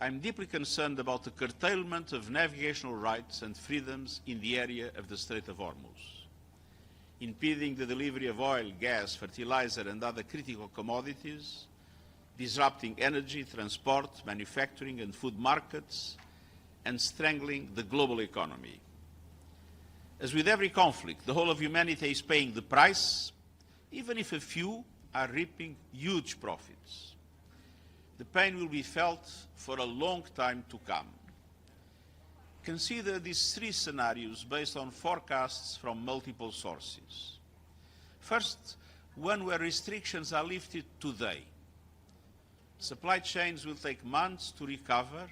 I'm deeply concerned about the curtailment of navigational rights and freedoms in the area of the Strait of Hormuz, impeding the delivery of oil, gas, fertilizer and other critical commodities, disrupting energy, transport, manufacturing and food markets, and strangling the global economy. As with every conflict, the whole of humanity is paying the price, even if a few are reaping huge profits. The pain will be felt for a long time to come. Consider these three scenarios based on forecasts from multiple sources. First, one where restrictions are lifted today. Supply chains will take months to recover,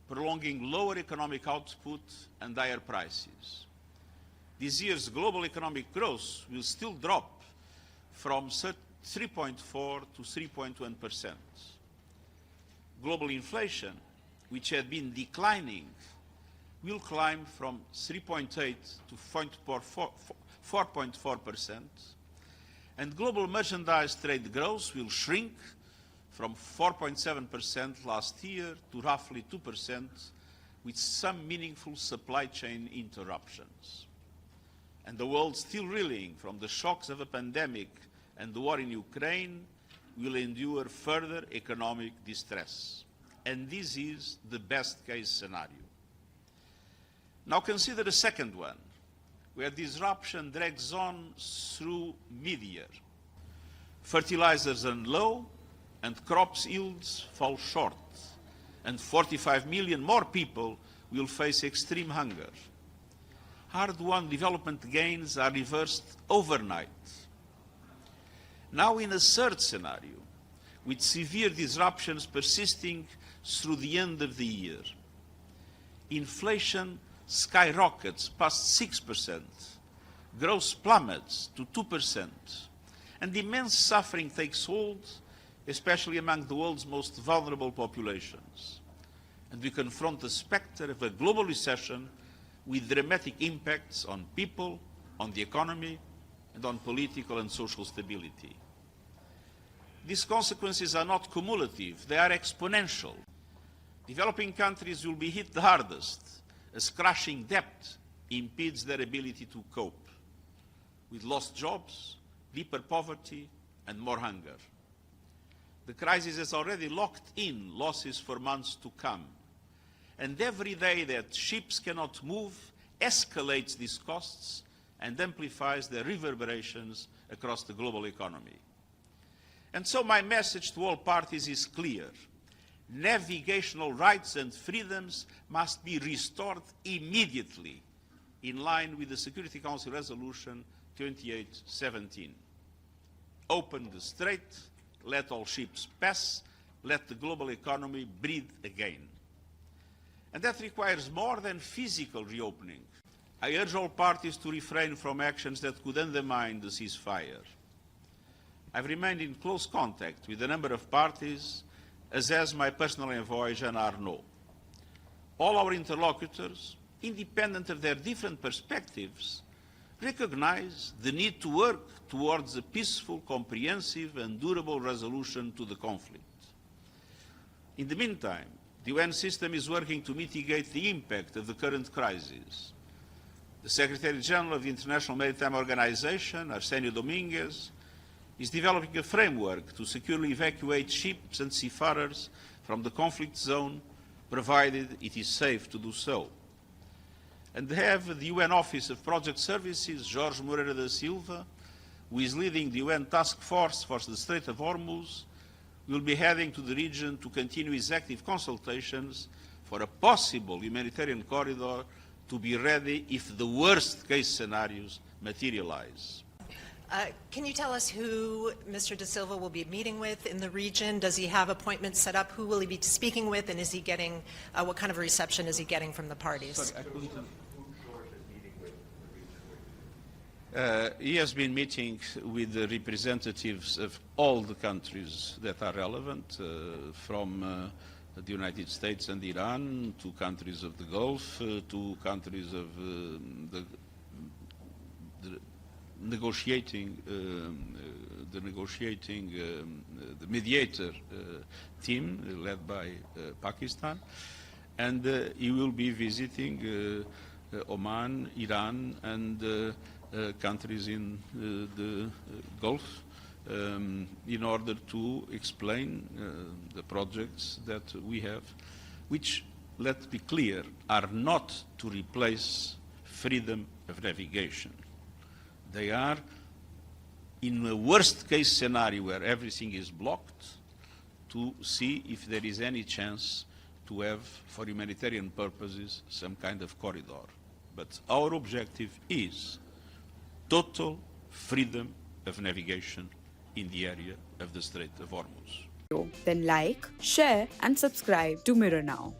prolonging lower economic output and higher prices. This year's global economic growth will still drop from 3.4 to 3.1%. Global inflation, which had been declining, will climb from 3.8 to 4.4%, and global merchandise trade growth will shrink from 4.7% last year to roughly 2%, with some meaningful supply chain interruptions. And the world, still reeling from the shocks of a pandemic and the war in Ukraine, will endure further economic distress. And this is the best-case scenario. Now consider a second one, where disruption drags on through mid-year. Fertilizers run low, and crops yields fall short, and 45 million more people will face extreme hunger. Hard-won development gains are reversed overnight. Now in a third scenario, with severe disruptions persisting through the end of the year, inflation skyrockets past 6%, growth plummets to 2%, and immense suffering takes hold, especially among the world's most vulnerable populations. And we confront the specter of a global recession with dramatic impacts on people, on the economy, and on political and social stability. These consequences are not cumulative, they are exponential. Developing countries will be hit the hardest, as crushing debt impedes their ability to cope, with lost jobs, deeper poverty, and more hunger. The crisis has already locked in losses for months to come, and every day that ships cannot move escalates these costs and amplifies their reverberations across the global economy. And so my message to all parties is clear. Navigational rights and freedoms must be restored immediately, in line with the Security Council Resolution 2817. Open the strait, let all ships pass, let the global economy breathe again. And that requires more than physical reopening. I urge all parties to refrain from actions that could undermine the ceasefire. I've remained in close contact with a number of parties, as has my personal envoy, Jean Arnaud. All our interlocutors, independent of their different perspectives, recognize the need to work towards a peaceful, comprehensive and durable resolution to the conflict. In the meantime, the UN system is working to mitigate the impact of the current crisis. The Secretary-General of the International Maritime Organization, Arsenio Dominguez, is developing a framework to securely evacuate ships and seafarers from the conflict zone, provided it is safe to do so. And they have the UN Office of Project Services, Jorge Moreira da Silva, who is leading the UN Task Force for the Strait of Hormuz, will be heading to the region to continue his active consultations for a possible humanitarian corridor to be ready if the worst-case scenarios materialize. Can you tell us who Mr. Da Silva will be meeting with in the region? Does he have appointments set up? Who will he be speaking with? And is he getting, what kind of reception is he getting from the parties? Sorry, he has been meeting with the representatives of all the countries that are relevant, from the United States and Iran to countries of the Gulf, to countries of the negotiating, the mediator team led by Pakistan, and he will be visiting Oman, Iran, and countries in the Gulf in order to explain the projects that we have, which, let's be clear, are not to replace freedom of navigation. They are, in a worst-case scenario where everything is blocked, to see if there is any chance to have, for humanitarian purposes, some kind of corridor. But our objective is total freedom of navigation in the area of the Strait of Hormuz. Then like, share and subscribe to Mirror Now.